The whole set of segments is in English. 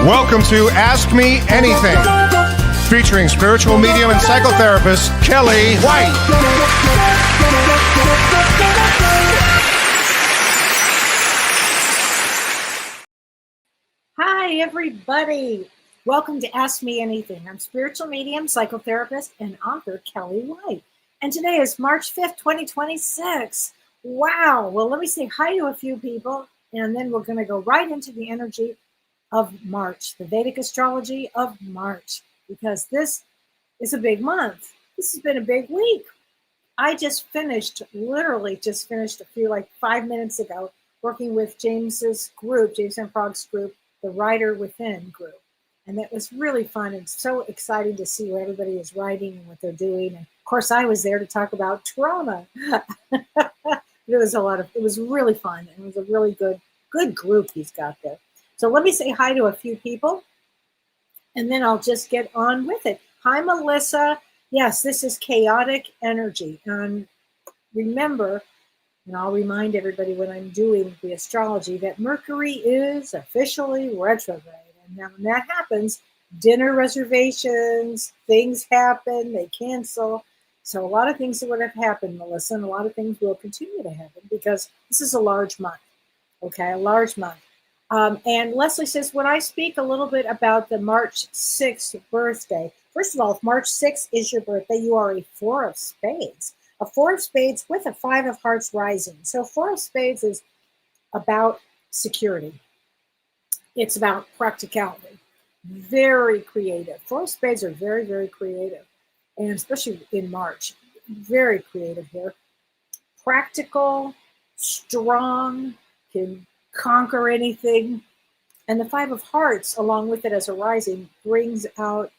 Welcome to Ask Me Anything, featuring spiritual medium and psychotherapist Kellee White. Hi, everybody. Welcome to Ask Me Anything. I'm spiritual medium, psychotherapist, and author Kellee White. And today is March 5th, 2026. Wow. Well, let me say hi to a few people, and then we're going to go right into the energy of March, the Vedic Astrology of March, because this is a big month. This has been a big week. I literally just finished a few, like 5 minutes ago, working with James's group, James and Frog's group, the Writer Within group. And that was really fun and so exciting to see what everybody is writing and what they're doing. And of course, I was there to talk about trauma. It was really fun. And it was a really good group he's got there. So let me say hi to a few people, and then I'll just get on with it. Hi, Melissa. Yes, this is chaotic energy. And remember, and I'll remind everybody when I'm doing the astrology, that Mercury is officially retrograde. And now when that happens, dinner reservations, things happen, they cancel. So a lot of things would have happened, Melissa, and a lot of things will continue to happen because this is a large month, okay, a large month. And Leslie says, would I speak a little bit about the March 6th birthday? First of all, if March 6th is your birthday, you are a Four of Spades. A Four of Spades with a Five of Hearts rising. So Four of Spades is about security. It's about practicality. Very creative. Four of Spades are very, very creative. And especially in March, very creative here. Practical, strong, can conquer anything. And the Five of Hearts, along with it as a rising, brings out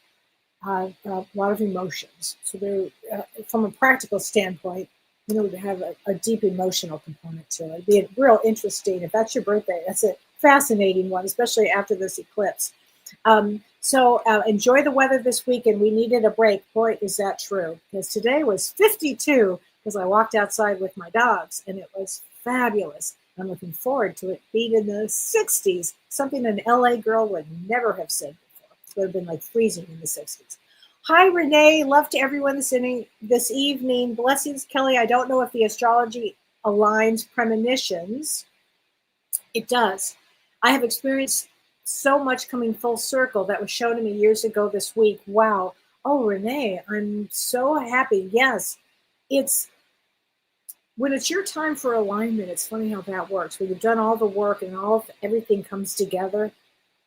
a lot of emotions. So they're, from a practical standpoint, they have a deep emotional component to it. It'd be real interesting. If that's your birthday, that's a fascinating one, especially after this eclipse. So enjoy the weather this week, and we needed a break. Boy, is that true. Because today was 52, because I walked outside with my dogs, and it was fabulous. I'm looking forward to it being in the 60s, something an LA girl would never have said before. It would have been like freezing in the 60s. Hi, Renee. Love to everyone this evening. Blessings, Kellee. I don't know if the astrology aligns premonitions. It does. I have experienced so much coming full circle that was shown to me years ago this week. Wow. Oh, Renee, I'm so happy. Yes, when it's your time for alignment, it's funny how that works. When you've done all the work and everything comes together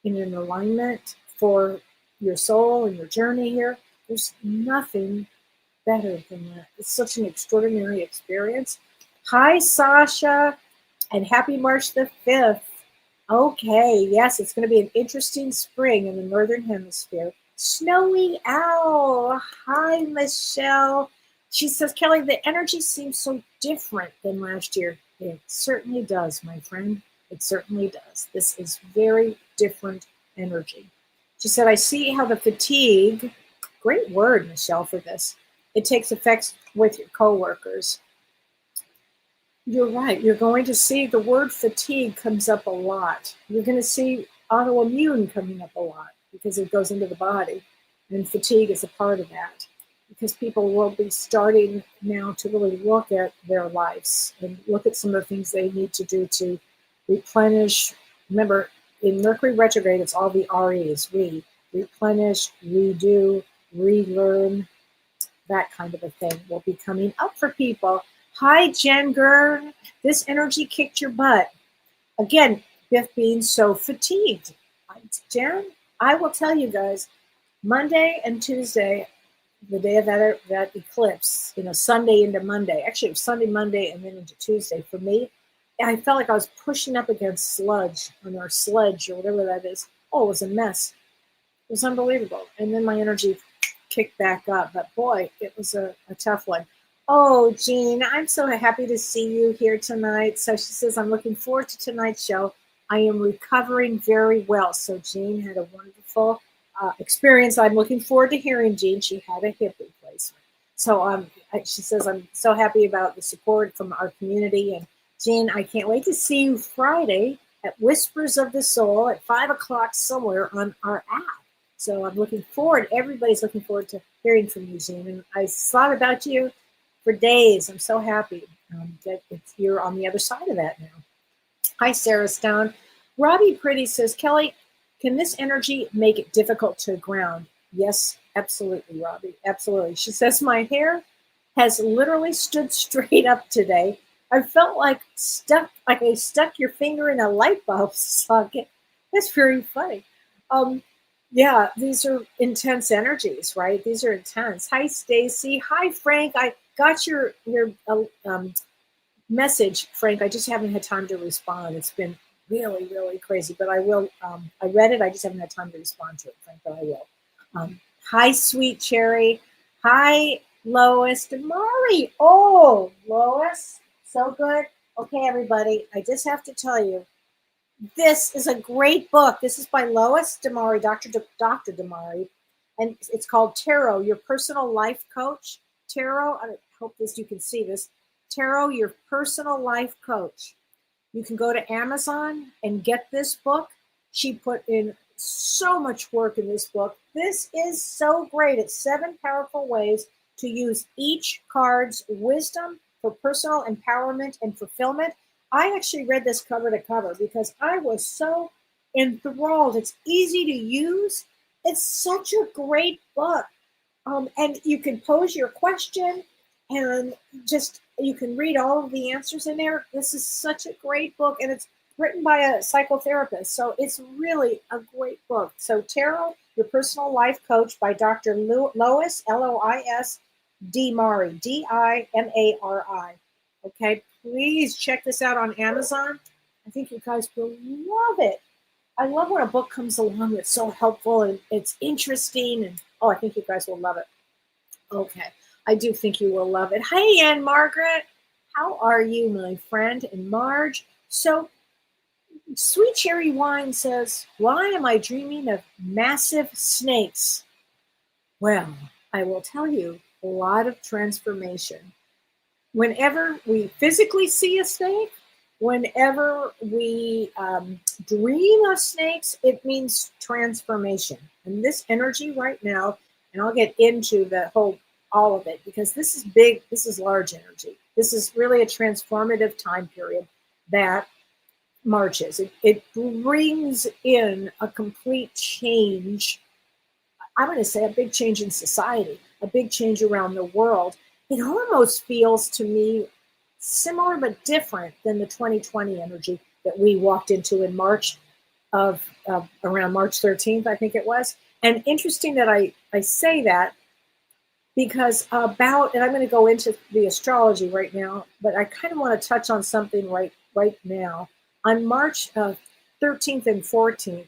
in an alignment for your soul and your journey here, there's nothing better than that. It's such an extraordinary experience. Hi, Sasha, and happy March the 5th. Okay, yes, it's going to be an interesting spring in the Northern Hemisphere. Snowy Owl. Hi, Michelle. She says, Kellee, the energy seems so different than last year. It certainly does, my friend. It certainly does. This is very different energy. She said, I see how the fatigue, great word, Michelle, for this. It takes effect with your coworkers. You're right. You're going to see the word fatigue comes up a lot. You're going to see autoimmune coming up a lot because it goes into the body. And fatigue is a part of that. Because people will be starting now to really look at their lives and look at some of the things they need to do to replenish. Remember, in Mercury retrograde, it's all the REs. Replenish, redo, relearn, that kind of a thing will be coming up for people. Hi, Jenger. This energy kicked your butt. Again, Biff being so fatigued. Jen, I will tell you guys, Monday and Tuesday, the day of that eclipse, Sunday into Monday. Actually, it was Sunday, Monday, and then into Tuesday. For me, I felt like I was pushing up against sludge on our sledge or whatever that is. Oh, it was a mess. It was unbelievable. And then my energy kicked back up. But boy, it was a tough one. Oh, Jean, I'm so happy to see you here tonight. So she says, I'm looking forward to tonight's show. I am recovering very well. So Jean had a wonderful experience. I'm looking forward to hearing Jean. She had a hip replacement. So she says, I'm so happy about the support from our community. And Jean, I can't wait to see you Friday at Whispers of the Soul at 5 o'clock somewhere on our app. So I'm looking forward, everybody's looking forward to hearing from you, Jean. And I thought about you for days. I'm so happy that you're on the other side of that now. Hi, Sarah Stone. Robbie Pretty says, Kellee, can this energy make it difficult to ground? Yes, absolutely, Robbie. Absolutely. She says, my hair has literally stood straight up today. I felt like I stuck your finger in a light bulb socket. That's very funny. Yeah, these are intense energies, right? These are intense. Hi, Stacy. Hi, Frank. I got your message, Frank. I just haven't had time to respond. It's been really, really crazy, but I will. I read it. I just haven't had time to respond to it, Frank, but I will. Hi, Sweet Cherry. Hi, Lois Damari. Oh, Lois, so good. Okay, everybody, I just have to tell you, this is a great book. This is by Lois Damari, Dr. Damari, and it's called Tarot, Your Personal Life Coach. Tarot, I hope you can see this. Tarot, Your Personal Life Coach. You can go to Amazon and get this book. She put in so much work in this book. This is so great. It's 7 powerful ways to use each card's wisdom for personal empowerment and fulfillment. I actually read this cover to cover because I was so enthralled. It's easy to use. It's such a great book. And you can pose your question and just you can read all of the answers in there. This is such a great book, and it's written by a psychotherapist. So it's really a great book. So Tarot, Your Personal Life Coach by Dr. Lois, Lois Damari, Dimari. Okay, please check this out on Amazon. I think you guys will love it. I love when a book comes along that's so helpful and it's interesting. And I think you guys will love it. Okay, I do think you will love it. Hey, Ann Margaret, how are you, my friend? And Marge. So, Sweet Cherry Wine says, why am I dreaming of massive snakes? Well, I will tell you, a lot of transformation. Whenever we physically see a snake, whenever we dream of snakes, it means transformation. And this energy right now, and I'll get into all of it, because this is big, this is large energy. This is really a transformative time period that marches. It brings in a complete change. I'm going to say a big change in society, a big change around the world. It almost feels to me similar but different than the 2020 energy that we walked into in March around March 13th, I think it was. And interesting that I say that because and I'm going to go into the astrology right now, but I kind of want to touch on something right now. On March 13th and 14th,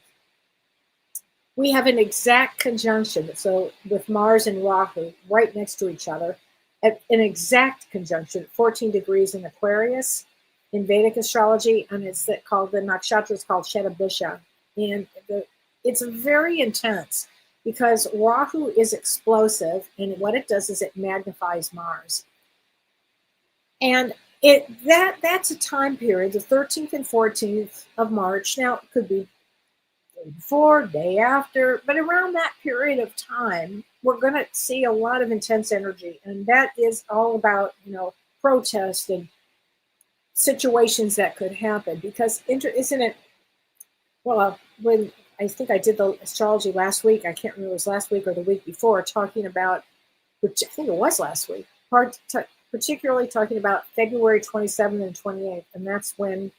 we have an exact conjunction. So with Mars and Rahu right next to each other, at an exact conjunction, 14 degrees in Aquarius in Vedic astrology, and it's called, the nakshatra is called Shatabhisha. And it's very intense because Rahu is explosive, and what it does is it magnifies Mars. And that's a time period, the 13th and 14th of March. Now, it could be day before, day after, but around that period of time, we're going to see a lot of intense energy. And that is all about, protest and situations that could happen. Because isn't it, well, when I think I did the astrology last week, I can't remember if it was last week or the week before, talking about, which I think it was last week, particularly talking about February 27th and 28th. And that's when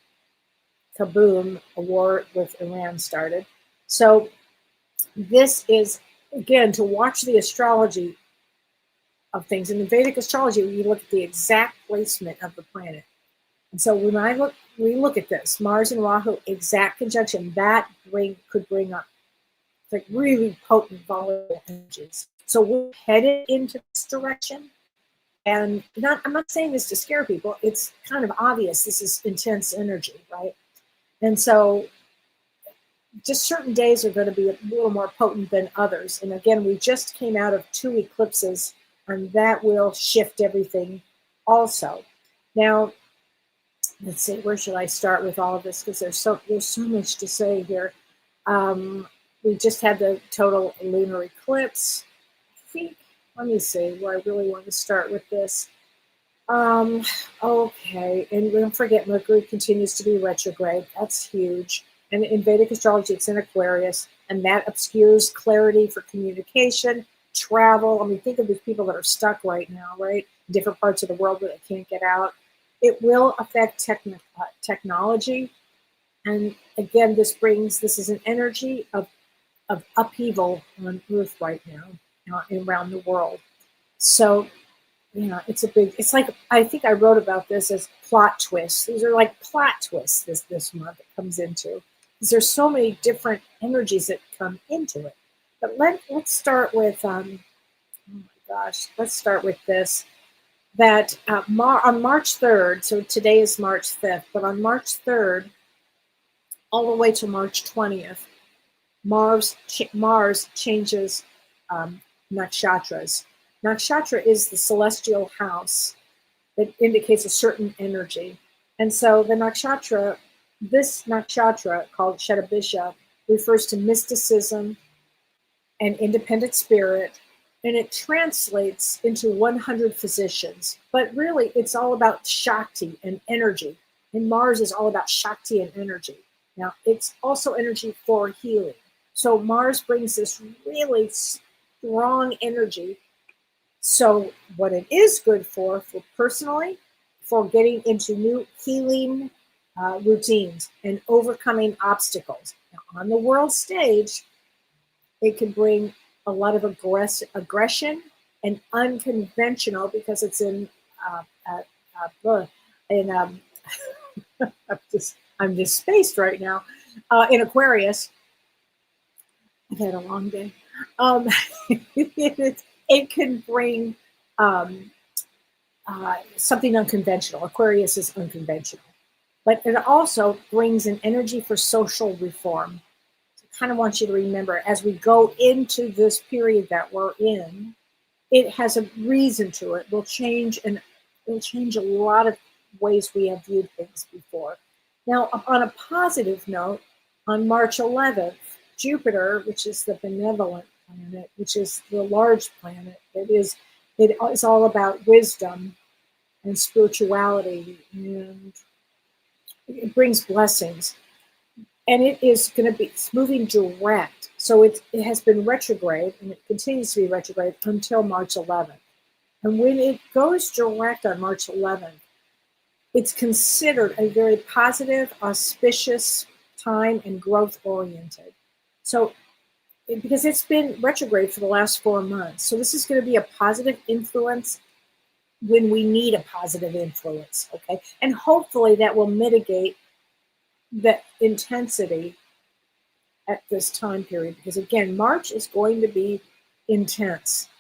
kaboom, a war with Iran started. So this is, again, to watch the astrology of things. In the Vedic astrology, we look at the exact placement of the planet. And so when we look at this, Mars and Rahu, exact conjunction, that could bring up like really potent volatile energies. So we're headed into this direction. And I'm not saying this to scare people. It's kind of obvious this is intense energy, right? And so just certain days are going to be a little more potent than others. And again, we just came out of 2 eclipses, and that will shift everything also. Now, let's see, where should I start with all of this? Because there's so much to say here. We just had the total lunar eclipse. I think, let me see where I really want to start with this. Okay, and don't forget, Mercury continues to be retrograde. That's huge. And in Vedic astrology, it's in Aquarius, and that obscures clarity for communication, travel. I mean, think of these people that are stuck right now, right? In different parts of the world that they can't get out. It will affect technology. And again, this is an energy of upheaval on Earth right now, around the world. So, it's like, I think I wrote about this as plot twists. These are like plot twists this month it comes into. Because there's so many different energies that come into it. But let's start with, oh my gosh, let's start with this. That on March 3rd, so today is March 5th, but on March 3rd, all the way to March 20th, Mars changes nakshatras. Nakshatra is the celestial house that indicates a certain energy. And so this nakshatra called Shatabhisha refers to mysticism and independent spirit, and it translates into 100 physicians. But really, it's all about Shakti and energy. And Mars is all about Shakti and energy. Now, it's also energy for healing. So Mars brings this really strong energy. So what it is good for personally, for getting into new healing routines and overcoming obstacles. Now, on the world stage, it can bring a lot of aggression and unconventional, because it's in I'm just spaced right now in Aquarius. I've had a long day. It can bring something unconventional. Aquarius is unconventional. But it also brings an energy for social reform. So I kind of want you to remember, as we go into this period that we're in, it has a reason to it. It'll change a lot of ways we have viewed things before. Now, on a positive note, on March 11th, Jupiter, which is the benevolent planet, which is the large planet, it is all about wisdom and spirituality, and it brings blessings. And it's moving direct. So it has been retrograde, and it continues to be retrograde until March 11th. And when it goes direct on March 11th, it's considered a very positive, auspicious time and growth-oriented. So, because it's been retrograde for the last 4 months. So this is going to be a positive influence when we need a positive influence, okay? And hopefully that will mitigate the intensity at this time period. Because again, March is going to be intense.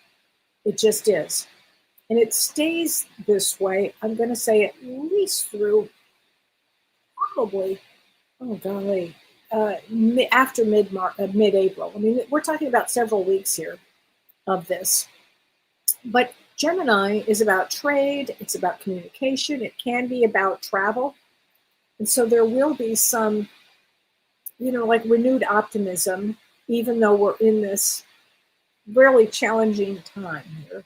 It just is. And it stays this way, I'm going to say, at least through probably, after mid-April. I mean, we're talking about several weeks here of this. But Gemini is about trade, it's about communication, it can be about travel. And so there will be some, like renewed optimism, even though we're in this really challenging time here.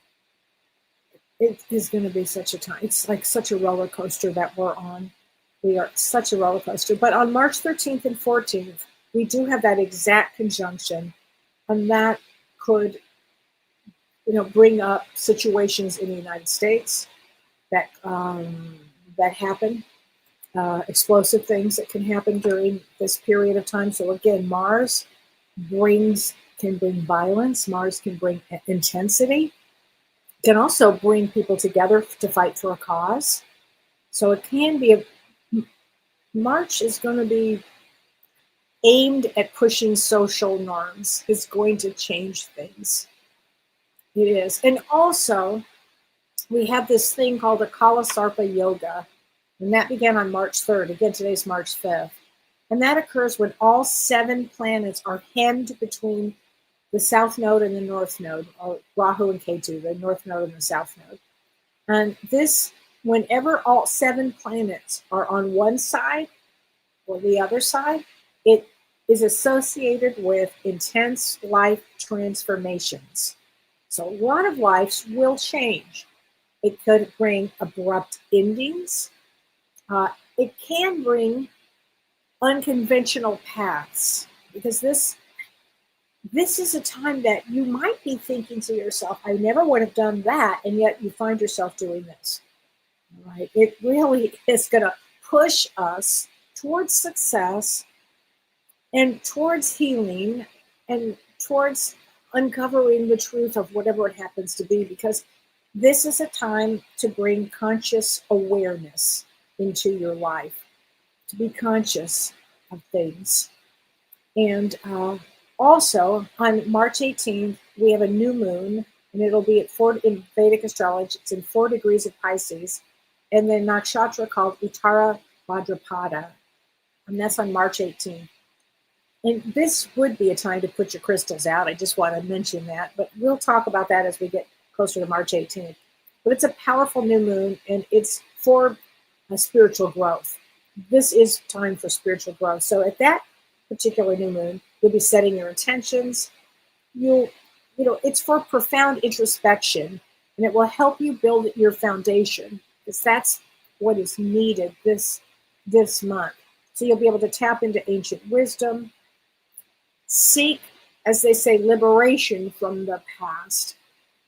It is going to be such a time. It's like such a roller coaster that we're on. We are such a roller coaster. But on March 13th and 14th, we do have that exact conjunction, and that could, bring up situations in the United States that happen, explosive things that can happen during this period of time. So again, Mars can bring violence. Mars can bring intensity. Can also bring people together to fight for a cause. So it can be March is going to be aimed at pushing social norms. It's going to change things. It is. And also, we have this thing called the Kalasarpa Yoga, and that began on March 3rd. Again, today's March 5th. And that occurs when all 7 planets are hemmed between the South Node and the North Node, or Rahu and Ketu, the North Node and the South Node. And this whenever all 7 planets are on one side or the other side, it is associated with intense life transformations. So a lot of lives will change. It could bring abrupt endings. It can bring unconventional paths, because this is a time that you might be thinking to yourself, I never would have done that, and yet you find yourself doing this. Right? It really is going to push us towards success and towards healing and towards uncovering the truth of whatever it happens to be, because this is a time to bring conscious awareness into your life, to be conscious of things. And also on March 18th, we have a new moon, and it'll be at 4 in Vedic Astrology. It's in 4 degrees of Pisces, and then nakshatra called Uttara Bhadrapada, and that's on March 18th. And this would be a time to put your crystals out. I just want to mention that, but we'll talk about that as we get closer to March 18th. But it's a powerful new moon, and it's for spiritual growth. This is time for spiritual growth. So at that particular new moon, you'll be setting your intentions. It's for profound introspection, and it will help you build your foundation, because that's what is needed this month. So you'll be able to tap into ancient wisdom, seek, as they say, liberation from the past,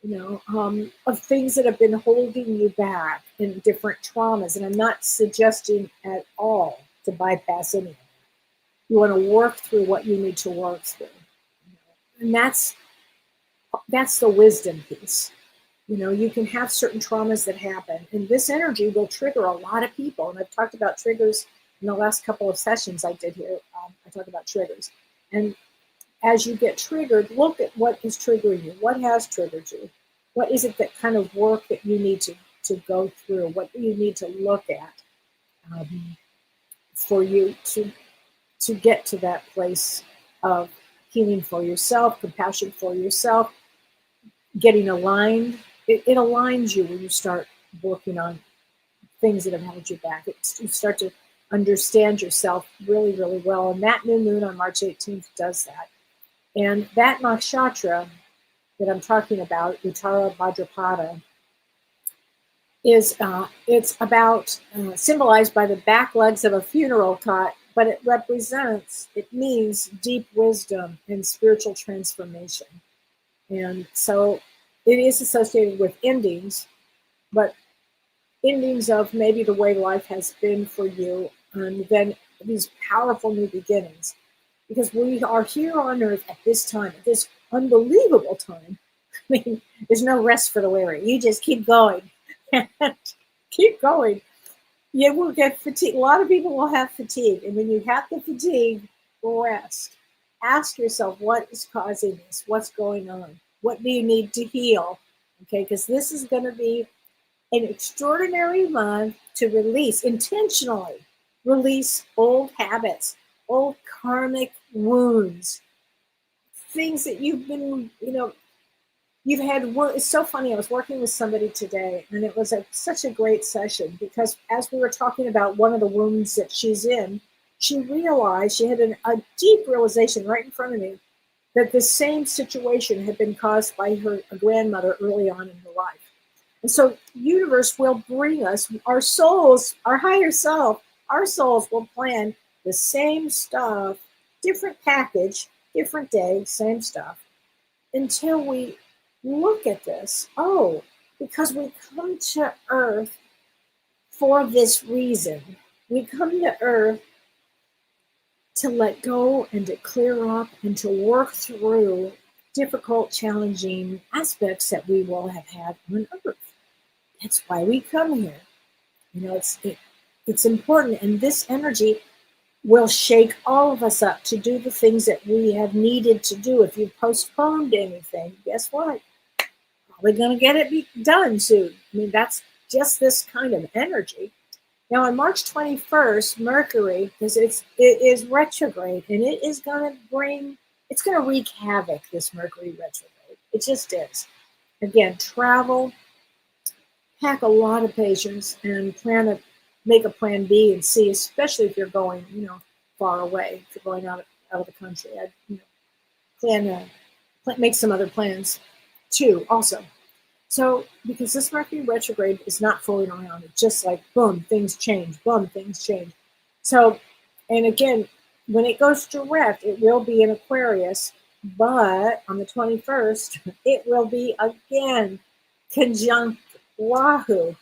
of things that have been holding you back in different traumas. And I'm not suggesting at all to bypass any of that. You want to work through what you need to work through. And that's the wisdom piece. You can have certain traumas that happen, and this energy will trigger a lot of people. And I've talked about triggers in the last couple of sessions I did here. I talk about triggers. And as you get triggered, look at what is triggering you. What has triggered you? What is it that kind of work that you need to go through? What do you need to look at for you to get to that place of healing for yourself, compassion for yourself, getting aligned? It aligns you when you start working on things that have held you back. You start to understand yourself really, really well. And that new moon on March 18th does that. And that nakshatra that I'm talking about, Uttara Bhadrapada, is it's about symbolized by the back legs of a funeral cot, but it means deep wisdom and spiritual transformation. And so it is associated with endings, but endings of maybe the way life has been for you, and then these powerful new beginnings. Because we are here on Earth at this time, at this unbelievable time. I mean, there's no rest for the weary. You just keep going. Keep going. You will get fatigue. A lot of people will have fatigue. And when you have the fatigue, rest. Ask yourself, what is causing this? What's going on? What do you need to heal? Okay, because this is going to be an extraordinary month to intentionally release old habits, old karmic wounds, things that you've been, you've had. It's so funny. I was working with somebody today, and it was such a great session, because as we were talking about one of the wounds that she's in, she realized, she had a deep realization right in front of me, that the same situation had been caused by her grandmother early on in her life. And so the universe will bring us, our souls, our higher self, our souls will plan the same stuff, different package, different day, same stuff, until we look at this. Oh, because we come to Earth for this reason. We come to Earth to let go and to clear up and to work through difficult, challenging aspects that we will have had on Earth. That's why we come here. It's important, and this energy will shake all of us up to do the things that we have needed to do. If you've postponed anything, guess what? Probably going to get it done soon. I mean, that's just this kind of energy. Now, on March 21st, Mercury, because it is retrograde, and it is going to it's going to wreak havoc, this Mercury retrograde. It just is. Again, travel, pack a lot of patience and make a plan B and C, especially if you're going, far away. If you're going out of the country, I'd make some other plans too. Also, so because this Mercury retrograde is not fooling around, it's just like boom, things change. Boom, things change. So, and again, when it goes direct, it will be in Aquarius, but on the 21st, it will be again conjunct Rahu.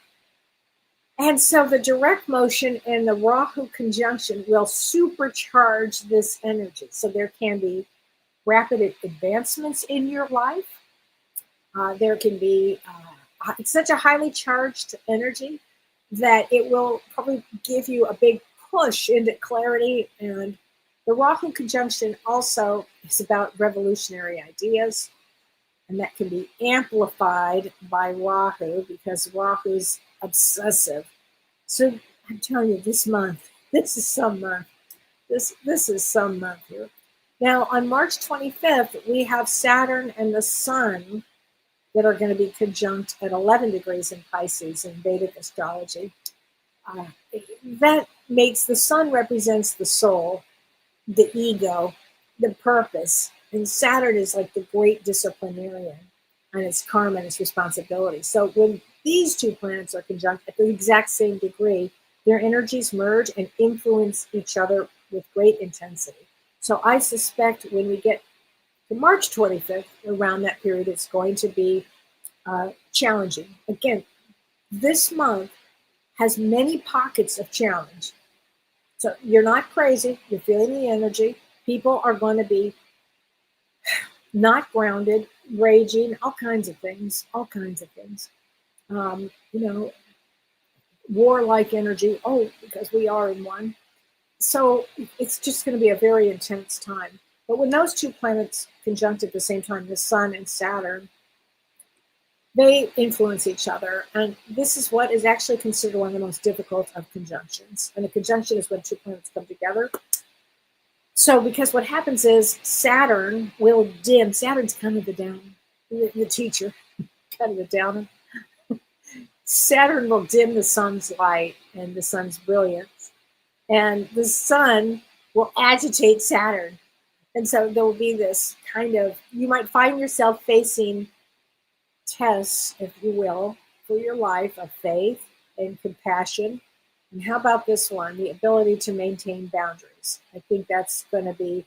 And so the direct motion and the Rahu conjunction will supercharge this energy. So there can be rapid advancements in your life. There can be, it's such a highly charged energy that it will probably give you a big push into clarity. And the Rahu conjunction also is about revolutionary ideas. And that can be amplified by Rahu because Rahu's obsessive. So I'm telling you, this month, this is some month. This is some month here. Now, on March 25th, we have Saturn and the Sun that are going to be conjunct at 11 degrees in Pisces in Vedic astrology. That makes the Sun represents the soul, the ego, the purpose, and Saturn is like the great disciplinarian and its karma and its responsibility. So when these two planets are conjunct at the exact same degree, their energies merge and influence each other with great intensity. So I suspect when we get to March 25th, around that period, it's going to be challenging. Again, this month has many pockets of challenge. So you're not crazy. You're feeling the energy. People are going to be not grounded, raging, all kinds of things. Warlike energy. Oh, because we are in one. So it's just going to be a very intense time. But when those two planets conjunct at the same time, the Sun and Saturn, they influence each other. And this is what is actually considered one of the most difficult of conjunctions. And a conjunction is when two planets come together. So because what happens is Saturn will dim. Saturn's kind of the teacher, kind of the downer. Saturn will dim the Sun's light and the Sun's brilliance. And the Sun will agitate Saturn. And so there will be this kind of, you might find yourself facing tests, if you will, for your life of faith and compassion. And how about this one? The ability to maintain boundaries. I think that's going to be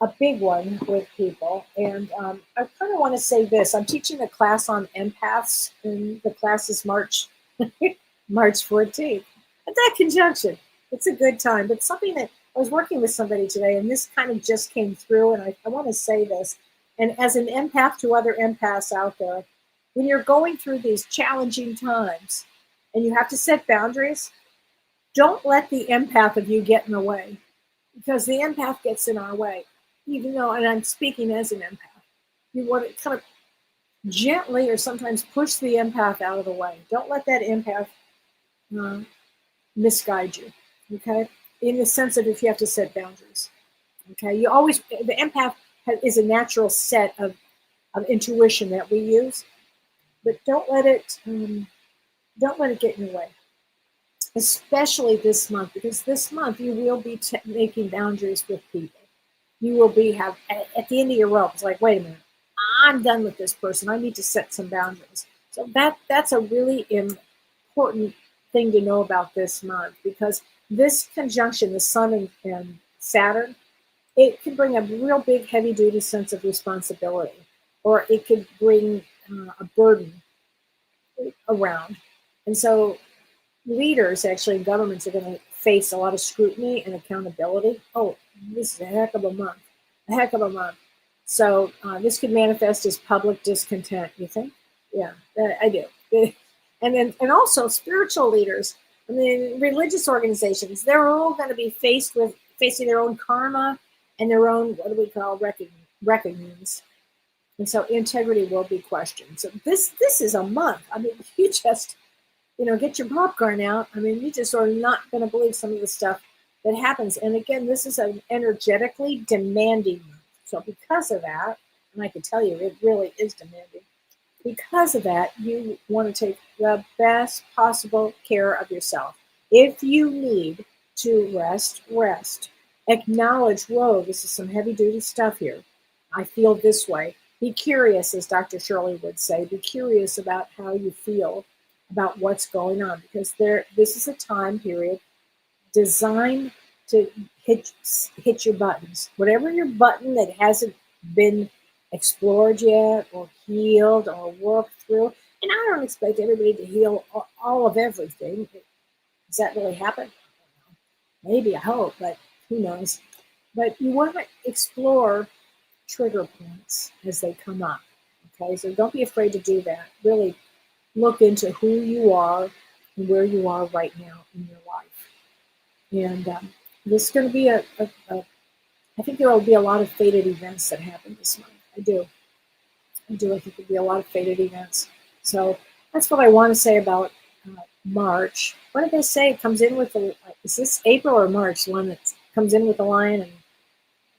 a big one with people. And I kind of want to say this. I'm teaching a class on empaths, and the class is March 14th. At that conjunction, it's a good time. But something that I was working with somebody today, and this kind of just came through, and I want to say this. And as an empath to other empaths out there, when you're going through these challenging times and you have to set boundaries, don't let the empath of you get in the way, because the empath gets in our way. Even though, and I'm speaking as an empath, you want to kind of gently or sometimes push the empath out of the way. Don't let that empath misguide you, okay? In the sense of if you have to set boundaries, okay? The empath is a natural set of intuition that we use, but don't let it get in your way. Especially this month, because this month you will be making boundaries with people. You will be at the end of your rope. It's like, wait a minute, I'm done with this person. I need to set some boundaries. So that's a really important thing to know about this month, because this conjunction, the Sun and Saturn, it can bring a real big heavy-duty sense of responsibility, or it could bring a burden around. And so leaders, actually, governments are going to face a lot of scrutiny and accountability. Oh, this is a heck of a month. So this could manifest as public discontent, you think? Yeah, I do. And also spiritual leaders, I mean, religious organizations, they're all going to be facing their own karma and their own, what do we call, reckonings. And so integrity will be questioned. So this is a month. I mean, you just, get your popcorn out. I mean, you just are not going to believe some of the stuff that happens. And again, this is an energetically demanding month. So because of that, and I can tell you, it really is demanding. because of that, you want to take the best possible care of yourself. If you need to rest, rest. Acknowledge, whoa, this is some heavy duty stuff here. I feel this way. Be curious, as Dr. Shirley would say. Be curious about how you feel about what's going on, because this is a time period designed to hit your buttons. Whatever your button that hasn't been explored yet or healed or worked through. And I don't expect everybody to heal all of everything. Does that really happen? Maybe, I hope, but who knows. But you want to explore trigger points as they come up. Okay, so don't be afraid to do that. Really look into who you are and where you are right now in your life. And this is going to be I think there will be a lot of fated events that happen this month. I do. I think there'll be a lot of fated events. So that's what I want to say about March. What did they say? It comes in with is this April or March? The one that comes in with the lion and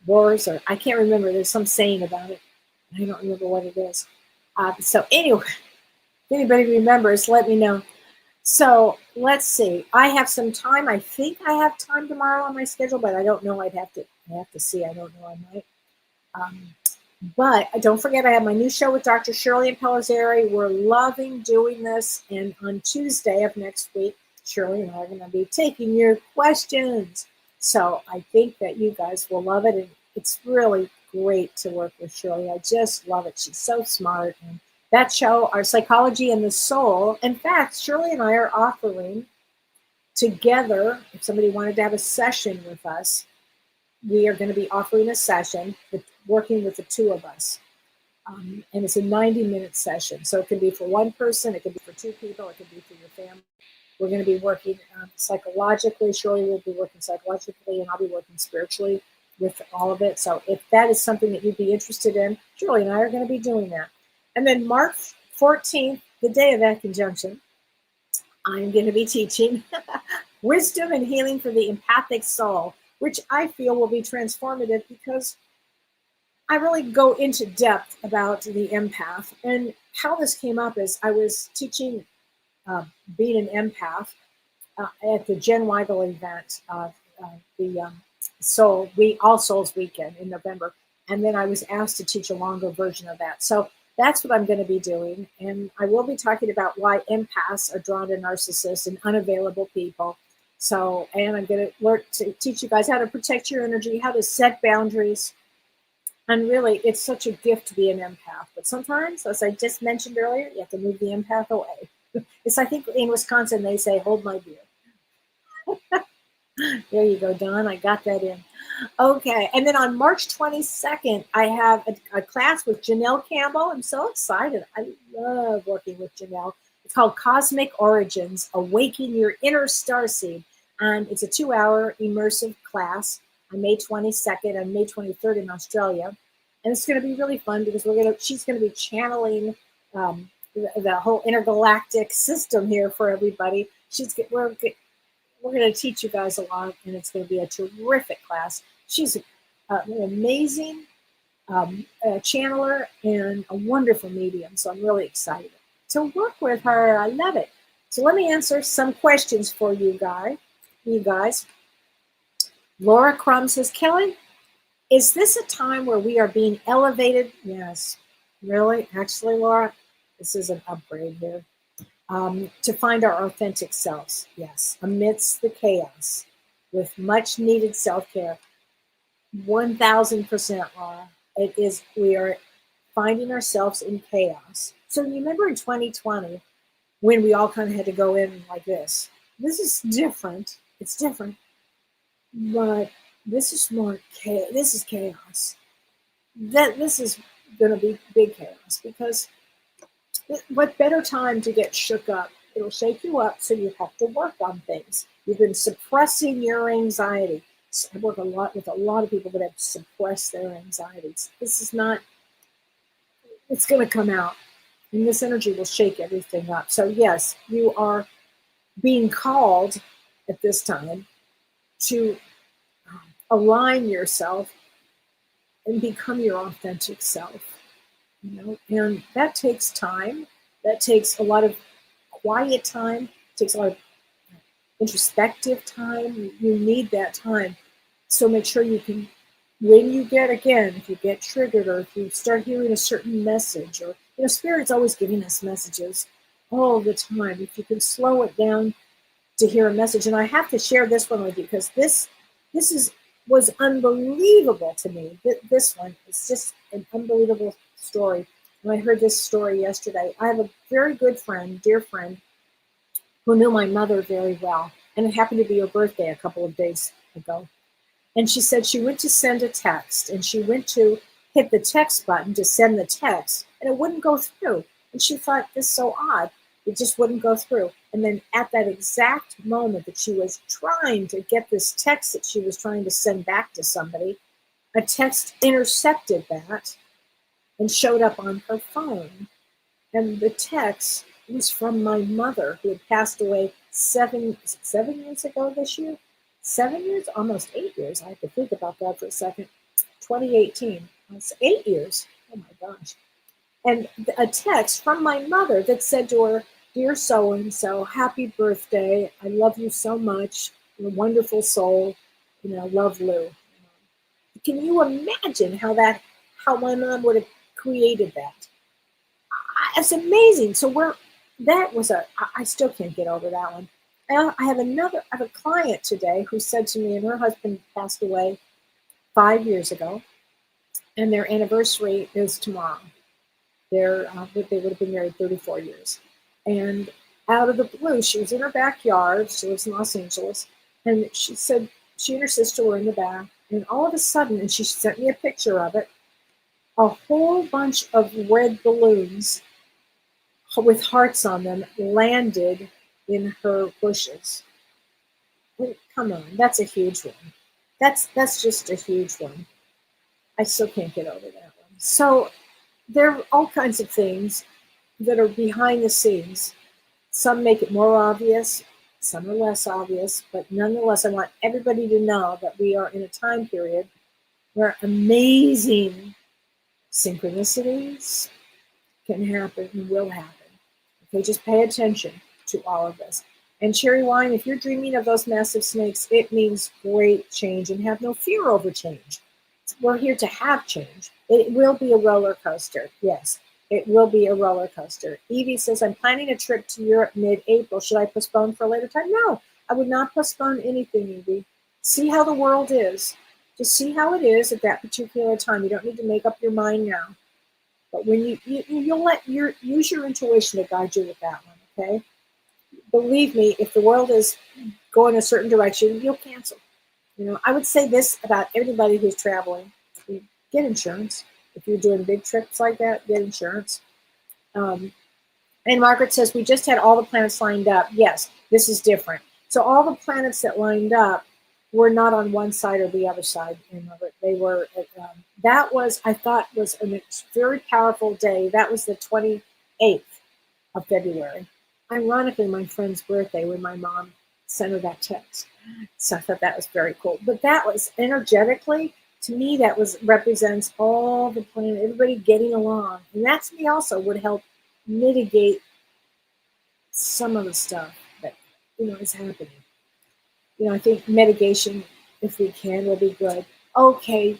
roars, or I can't remember. There's some saying about it. I don't remember what it is. So anyway, if anybody remembers, let me know. So let's see. I have some time. I think I have time tomorrow on my schedule, but I don't know. I have to see. I don't know. I might. But don't forget, I have my new show with Dr. Shirley and Pellizzari. We're loving doing this. And on Tuesday of next week, Shirley and I are going to be taking your questions. So I think that you guys will love it. And it's really great to work with Shirley. I just love it. She's so smart. And that show, Our Psychology and the Soul. In fact, Shirley and I are offering together, if somebody wanted to have a session with us, we are going to be offering a session working with the two of us. And it's a 90-minute session. So it could be for one person, it could be for two people, it could be for your family. We're going to be working psychologically. Shirley will be working psychologically, and I'll be working spiritually with all of it. So if that is something that you'd be interested in, Shirley and I are going to be doing that. And then March 14th, the day of that conjunction, I'm going to be teaching Wisdom and Healing for the Empathic Soul, which I feel will be transformative because I really go into depth about the empath. And how this came up is I was teaching being an empath at the Jen Weigel event, the All Souls Weekend in November. And then I was asked to teach a longer version of that. So that's what I'm going to be doing. And I will be talking about why empaths are drawn to narcissists and unavailable people. So, and I'm going to learn to teach you guys how to protect your energy, how to set boundaries. And really, it's such a gift to be an empath. But sometimes, as I just mentioned earlier, you have to move the empath away. It's, I think in Wisconsin, they say, hold my beer. There you go, Don. I got that in. Okay. And then on March 22nd, I have a class with Janelle Campbell. I'm so excited. I love working with Janelle. It's called Cosmic Origins, Awaken Your Inner Starseed. And it's a 2-hour immersive class on May 22nd and May 23rd in Australia. And it's going to be really fun because she's going to be channeling the whole intergalactic system here for everybody. We're going to teach you guys a lot, and it's going to be a terrific class. She's an amazing channeler and a wonderful medium, so I'm really excited to work with her. I love it. So let me answer some questions for you guys. Laura Crum says, Kelly, is this a time where we are being elevated? Yes. Really? Actually, Laura, this is an upgrade here. To find our authentic selves, yes, amidst the chaos, with much needed self-care. 1000%, Laura. It is, we are finding ourselves in chaos. So remember in 2020, when we all kind of had to go in like this. This is different. It's different. But this is more chaos. This is chaos. This is going to be big chaos because what better time to get shook up? It'll shake you up, so you have to work on things. You've been suppressing your anxiety. So I work a lot with a lot of people that have suppressed their anxieties. This is not, it's going to come out. And this energy will shake everything up. So yes, you are being called at this time to align yourself and become your authentic self. and that takes time. That takes a lot of quiet time. It takes a lot of introspective time. You need that time. So make sure you can, when you get, again, if you get triggered or if you start hearing a certain message, or, Spirit's always giving us messages all the time. If you can slow it down to hear a message. And I have to share this one with you because this was unbelievable to me. This one is just an unbelievable story. And I heard this story yesterday. I have a very good friend, dear friend, who knew my mother very well. And it happened to be her birthday a couple of days ago. And she said she went to send a text, and she went to hit the text button to send the text, and it wouldn't go through. And she thought, this is so odd. It just wouldn't go through. And then at that exact moment that she was trying to get this text that she was trying to send back to somebody, a text intercepted that and showed up on her phone. And the text was from my mother, who had passed away 7 years ago this year. 7 years, almost 8 years. I have to think about that for a second. 2018. That's 8 years. Oh my gosh. And a text from my mother that said to her, dear so-and-so, happy birthday. I love you so much. You're a wonderful soul. Love, Lou. Can you imagine how my mom would have created that? It's amazing. So I still can't get over that one. I have a client today who said to me, and her husband passed away 5 years ago, and their anniversary is tomorrow. They would have been married 34 years. And out of the blue, she was in her backyard. She lives in Los Angeles. And she said she and her sister were in the back. And all of a sudden, and she sent me a picture of it, a whole bunch of red balloons with hearts on them landed in her bushes. Come on, that's a huge one. That's just a huge one. I still can't get over that one. So there are all kinds of things that are behind the scenes. Some make it more obvious, some are less obvious, but nonetheless, I want everybody to know that we are in a time period where amazing synchronicities can happen and will happen. Okay, just pay attention to all of this. And Cherry Wine, if you're dreaming of those massive snakes, it means great change, and have no fear over change. We're here to have change. It will be a roller coaster. Yes, it will be a roller coaster. Evie says, I'm planning a trip to Europe mid-April. Should I postpone for a later time? No, I would not postpone anything, Evie. See how the world is. Just see how it is at that particular time. You don't need to make up your mind now. But when you'll use your intuition to guide you with that one, okay? Believe me, if the world is going a certain direction, you'll cancel. I would say this about everybody who's traveling: get insurance. If you're doing big trips like that, get insurance. And Margaret says, we just had all the planets lined up. Yes, this is different. So all the planets that lined up were not on one side or the other side. Margaret, they were. That was, I thought, was a very powerful day. That was the 28th of February. Ironically, my friend's birthday, when my mom sent her that text. So I thought that was very cool. But that was energetically, to me, that represents all the planet, everybody getting along. And that to me also would help mitigate some of the stuff that, is happening. I think mitigation, if we can, will be good. Okay,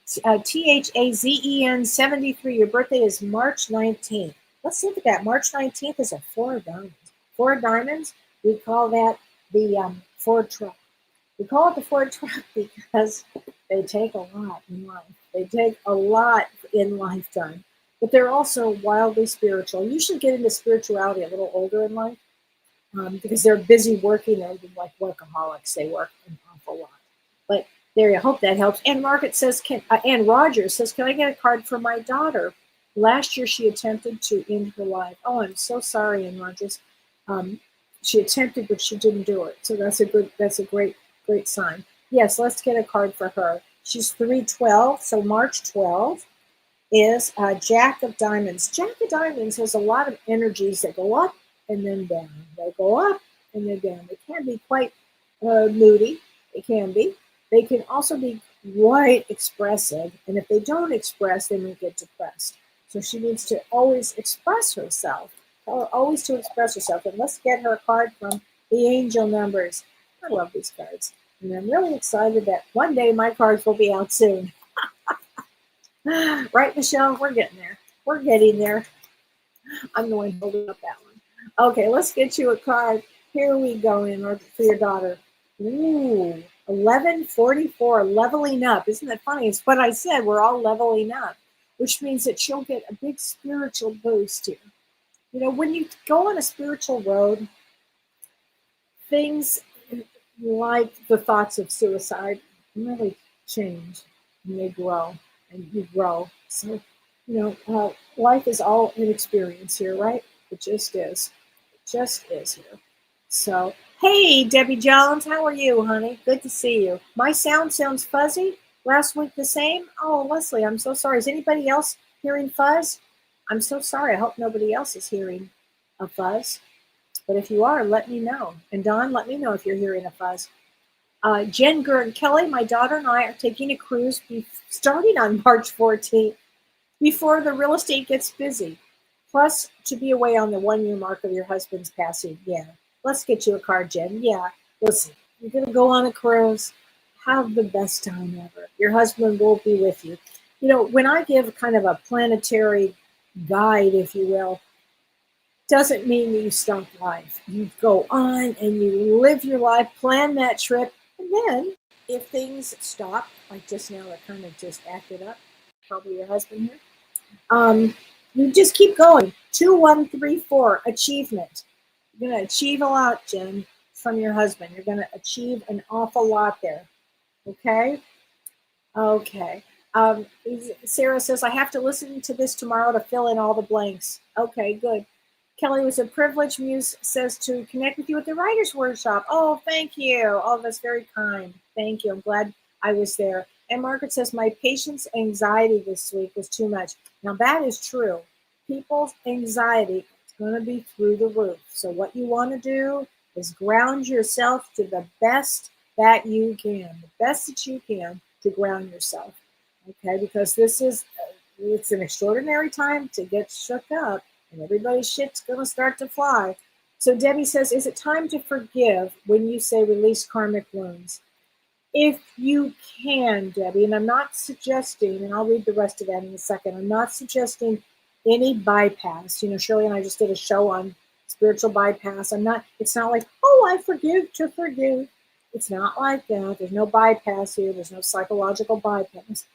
THAZEN 73, your birthday is March 19th. Let's look at that. March 19th is a 4 of diamonds. 4 of diamonds, we call that the Ford truck. We call it the Ford truck because they take a lot in life. They take a lot in lifetime. But they're also wildly spiritual. You should get into spirituality a little older in life because they're busy working. They're like workaholics. They work an awful lot. But there, I hope that helps. And Margaret says, Ann Rogers says, can I get a card for my daughter? Last year, she attempted to end her life. Oh, I'm so sorry, Ann Rogers. She attempted, but she didn't do it. So that's a great sign. Yes, let's get a card for her. She's 312, so March 12th is Jack of Diamonds. Jack of Diamonds has a lot of energies that go up and then down. They go up and then down. They can be quite moody. It can be. They can also be quite expressive, and if they don't express, they may get depressed. So she needs to always express herself. Tell her always to express herself. And let's get her a card from the angel numbers. I love these cards. And I'm really excited that one day my cards will be out soon. Right, Michelle? We're getting there. We're getting there. I'm going to hold up that one. Okay, let's get you a card. Here we go in order for your daughter. Ooh, 1144, leveling up. Isn't that funny? It's what I said. We're all leveling up, which means that she'll get a big spiritual boost here. You know, when you go on a spiritual road, things like the thoughts of suicide really change and they grow and you grow. So, life is all an experience here, right? It just is. It just is here. So, hey, Debbie Jones, how are you, honey? Good to see you. My sound sounds fuzzy. Last week the same. Oh, Leslie, I'm so sorry. Is anybody else hearing fuzz? I'm so sorry. I hope nobody else is hearing a fuzz. But if you are, let me know. And Don, let me know if you're hearing a fuzz. Jen, Gerd, Kelly, my daughter and I are taking a cruise starting on March 14th before the real estate gets busy. Plus, to be away on the 1 year mark of your husband's passing. Yeah. Let's get you a card, Jen. Yeah. Listen, you're going to go on a cruise. Have the best time ever. Your husband will be with you. You know, when I give kind of a planetary guide, if you will, doesn't mean that you stop life. You go on and you live your life, plan that trip, and then if things stop, like just now, that kind of just acted up, probably your husband here, you just keep going. 2134, achievement. You're going to achieve a lot, Jen, from your husband. You're going to achieve an awful lot there. Okay? Okay. Sarah says, I have to listen to this tomorrow to fill in all the blanks. Okay, good. Kelly, was a privilege. Muse says to connect with you at the Writers' Workshop. Oh, thank you. Oh, that's very kind. Thank you. I'm glad I was there. And Margaret says, my patient's anxiety this week was too much. Now, that is true. People's anxiety is going to be through the roof. So what you want to do is ground yourself to the best that you can, the best that you can to ground yourself. Okay, because it's an extraordinary time to get shook up. And everybody's shit's going to start to fly. So Debbie says, is it time to forgive when you say release karmic wounds? If you can, Debbie, and I'm not suggesting, and I'll read the rest of that in a second, I'm not suggesting any bypass. You know, Shirley and I just did a show on spiritual bypass. It's not like, oh, I forgive to forgive. It's not like that. There's no bypass here. There's no psychological bypass.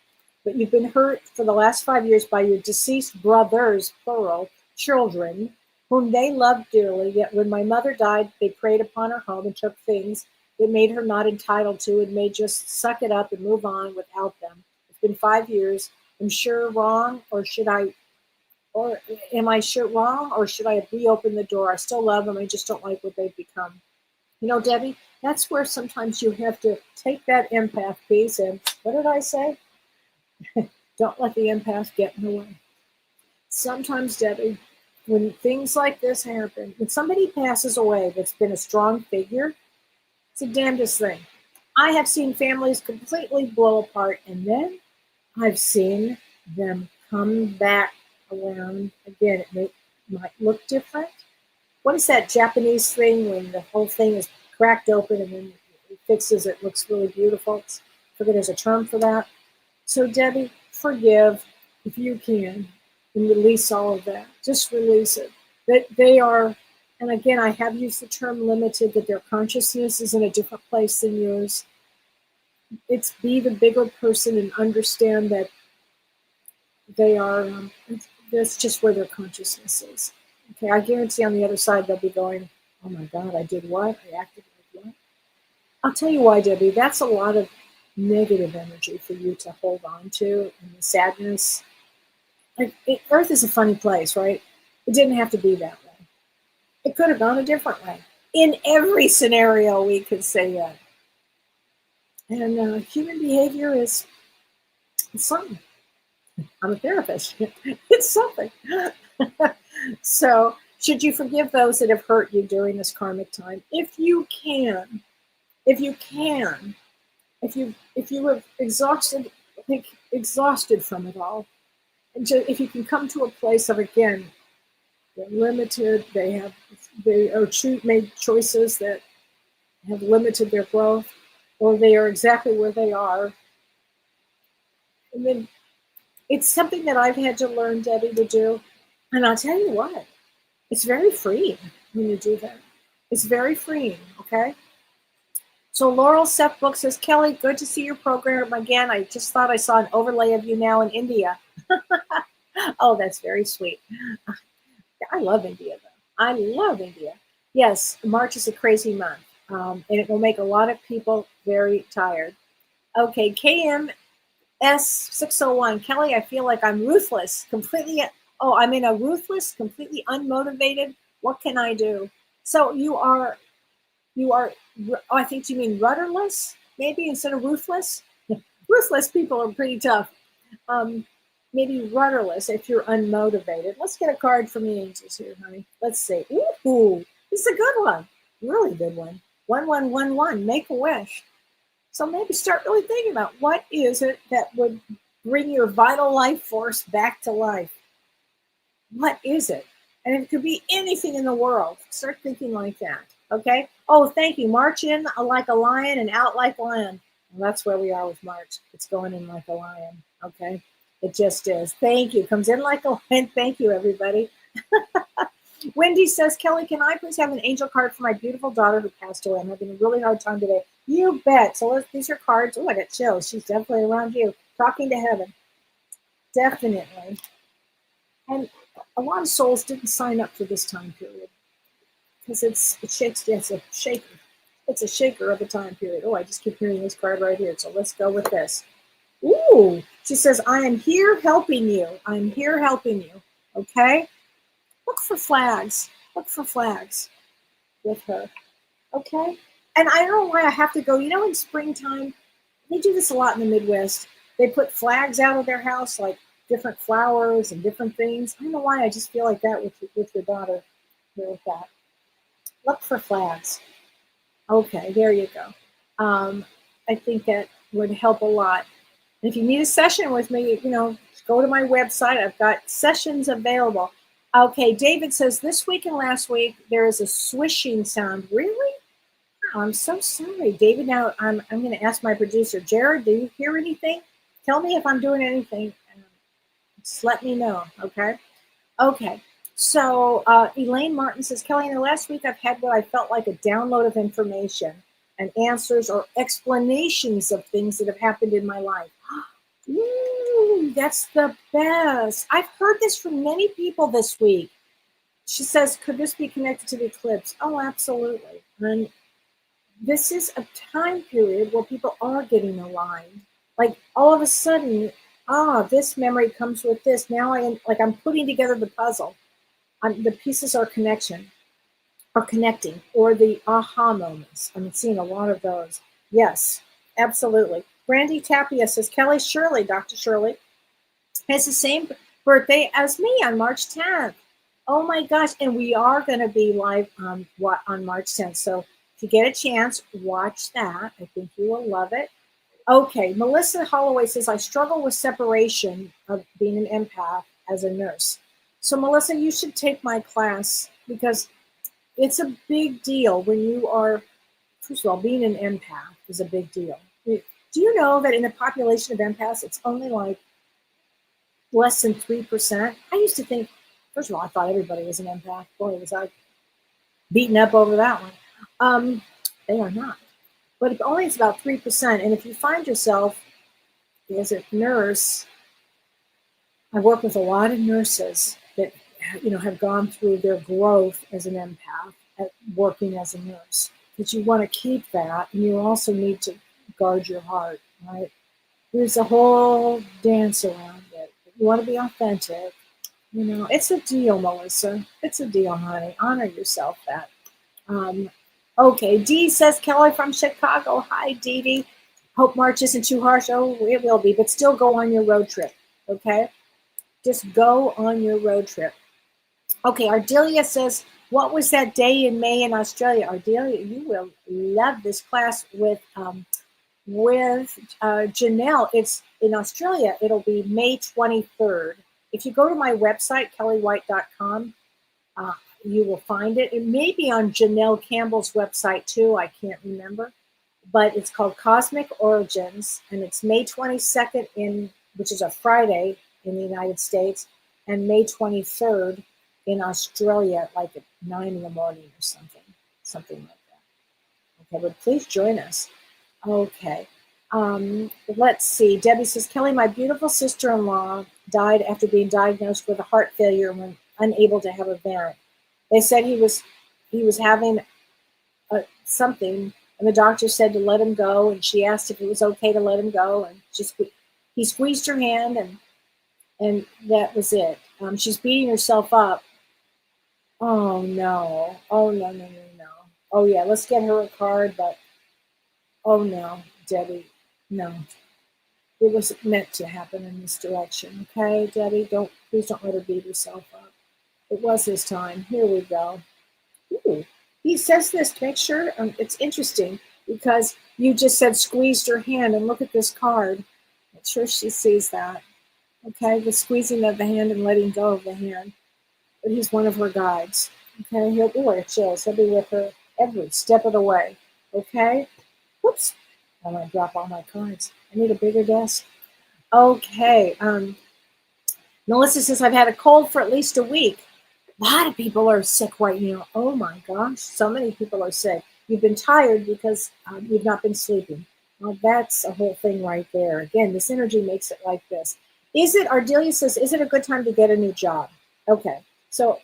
But you've been hurt for the last 5 years by your deceased brothers, plural, children, whom they loved dearly. Yet when my mother died, they preyed upon her home and took things that made her not entitled to and may just suck it up and move on without them. It's been 5 years. I'm sure wrong, am I sure wrong, or should I reopen the door? I still love them. I just don't like what they've become. You know, Debbie, that's where sometimes you have to take that empath piece and, what did I say? Don't let the empath get in the way. Sometimes, Debbie, when things like this happen, when somebody passes away that's been a strong figure, it's the damnedest thing. I have seen families completely blow apart, and then I've seen them come back around again. It might look different. What is that Japanese thing when the whole thing is cracked open and then it fixes it, looks really beautiful? I forget there's a term for that. So, Debbie, forgive if you can and release all of that. Just release it. That they are, and again, I have used the term limited, that their consciousness is in a different place than yours. It's be the bigger person and understand that they are, that's just where their consciousness is. Okay, I guarantee on the other side they'll be going, oh my God, I did what? I acted like what? I'll tell you why, Debbie, that's a lot of negative energy for you to hold on to, and the sadness. Earth is a funny place, right? It didn't have to be that way. It could have gone a different way. In every scenario, we could say that. And human behavior is something. I'm a therapist. It's something. So, should you forgive those that have hurt you during this karmic time? If you can. If you have exhausted from it all, And if you can come to a place of, again, they're limited, they are made choices that have limited their growth, or they are exactly where they are. And then it's something that I've had to learn, Debbie, to do. And I'll tell you what, it's very freeing when you do that. It's very freeing, okay? So Laurel Seth Book says, Kellee, good to see your program again. I just thought I saw an overlay of you now in India. Oh, that's very sweet. I love India, though. I love India. Yes, March is a crazy month, and it will make a lot of people very tired. Okay, KMS601. Kellee, I feel like I'm ruthless, completely. Oh, I'm in a ruthless, completely unmotivated. What can I do? So you are, oh, I think you mean rudderless, maybe, instead of ruthless. Ruthless people are pretty tough. Maybe rudderless if you're unmotivated. Let's get a card from the angels here, honey. Let's see. Ooh, this is a good one. Really good one. 1111, make a wish. So maybe start really thinking about what is it that would bring your vital life force back to life. What is it? And it could be anything in the world. Start thinking like that, okay? Oh, thank you. March in like a lion and out like a lion. Well, that's where we are with March. It's going in like a lion, okay? It just is. Thank you. Comes in like a lion. Thank you, everybody. Wendy says, Kellee, can I please have an angel card for my beautiful daughter who passed away? I'm having a really hard time today. You bet. So these are cards. Oh, I got chills. She's definitely around you. Talking to heaven. Definitely. And a lot of souls didn't sign up for this time period because it shakes. It's a shaker. It's a shaker of a time period. Oh, I just keep hearing this card right here. So let's go with this. Ooh, she says, I am here helping you. I'm here helping you. Okay? Look for flags. Look for flags with her. Okay? And I don't know why I have to go. You know, in springtime, they do this a lot in the Midwest. They put flags out of their house, like different flowers and different things. I don't know why I just feel like that with your daughter here with that. Look for flags. Okay, there you go. I think that would help a lot. And if you need a session with me, go to my website. I've got sessions available. Okay, David says, this week and last week, there is a swishing sound. Really? Oh, I'm so sorry, David. Now, I'm going to ask my producer, Jared, do you hear anything? Tell me if I'm doing anything. Just let me know, okay? Okay, so Elaine Martin says, Kellee, in the last week, I've had what I felt like a download of information and answers or explanations of things that have happened in my life. Ooh, that's the best. I've heard this from many people this week. She says, could this be connected to the eclipse? Oh, absolutely. And this is a time period where people are getting aligned. Like all of a sudden, this memory comes with this. Now I'm putting together the puzzle. The pieces are connecting, or the aha moments. I'm seeing a lot of those. Yes, absolutely. Brandy Tapia says, Kellee Shirley, Dr. Shirley, has the same birthday as me on March 10th. Oh my gosh, and we are going to be live on March 10th. So if you get a chance, watch that. I think you will love it. Okay, Melissa Holloway says, I struggle with separation of being an empath as a nurse. So Melissa, you should take my class because it's a big deal when you are, first of all, being an empath is a big deal. Do you know that in the population of empaths, it's only like less than 3%? I used to think, first of all, I thought everybody was an empath. Boy, was I beaten up over that one. They are not. But only it's about 3%. And if you find yourself as a nurse, I work with a lot of nurses that have gone through their growth as an empath, at working as a nurse. But you want to keep that, and you also need to guard your heart, right? There's a whole dance around it. You want to be authentic. It's a deal, Melissa. It's a deal, honey. Honor yourself that. Okay, Dee says, Kellee from Chicago. Hi, Dee. Hope March isn't too harsh. Oh, it will be, but still go on your road trip, okay? Just go on your road trip. Okay, Ardelia says, what was that day in May in Australia? Ardelia, you will love this class with Janelle. It's in Australia. It'll be May 23rd. If you go to my website, kelleewhite.com, you will find it. It may be on Janelle Campbell's website too. I can't remember. But it's called Cosmic Origins, and it's May 22nd which is a Friday in the United States, and May 23rd in Australia, like at 9 in the morning or something like that. Okay, but please join us. Okay. Let's see. Debbie says, Kellee, my beautiful sister-in-law died after being diagnosed with a heart failure when unable to have a parent. They said he was having something, and the doctor said to let him go, and she asked if it was okay to let him go, and he squeezed her hand, and that was it. She's beating herself up. Oh no! Oh no! Oh yeah, let's get her a card, but oh no, Debbie, no. It was meant to happen in this direction. Okay, Debbie, please don't let her beat herself up. It was his time. Here we go. Ooh, he says this to make sure. It's interesting because you just said squeezed her hand, and look at this card. Make sure she sees that. Okay, the squeezing of the hand and letting go of the hand. But he's one of her guides. Okay, he'll be where chills. He'll be with her every step of the way. Okay. Whoops. I'm gonna drop all my cards. I need a bigger desk. Okay. Melissa says, I've had a cold for at least a week. A lot of people are sick right now. Oh my gosh, so many people are sick. You've been tired because you've not been sleeping. Well, that's a whole thing right there. Again, this energy makes it like this. Ardelia says, is it a good time to get a new job? Okay, so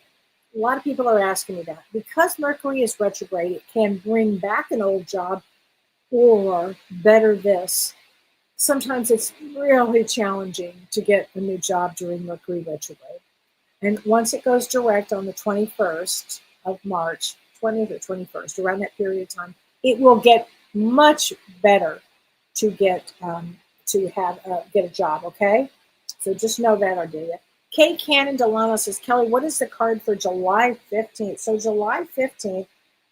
a lot of people are asking me that. Because Mercury is retrograde, it can bring back an old job or better this. Sometimes it's really challenging to get a new job during Mercury retrograde. And once it goes direct on the 21st of March, 20th or 21st, around that period of time, it will get much better to get a job, okay? So just know that, Ardelia. Kay Cannon Delano says, Kellee, what is the card for July 15th? So July 15th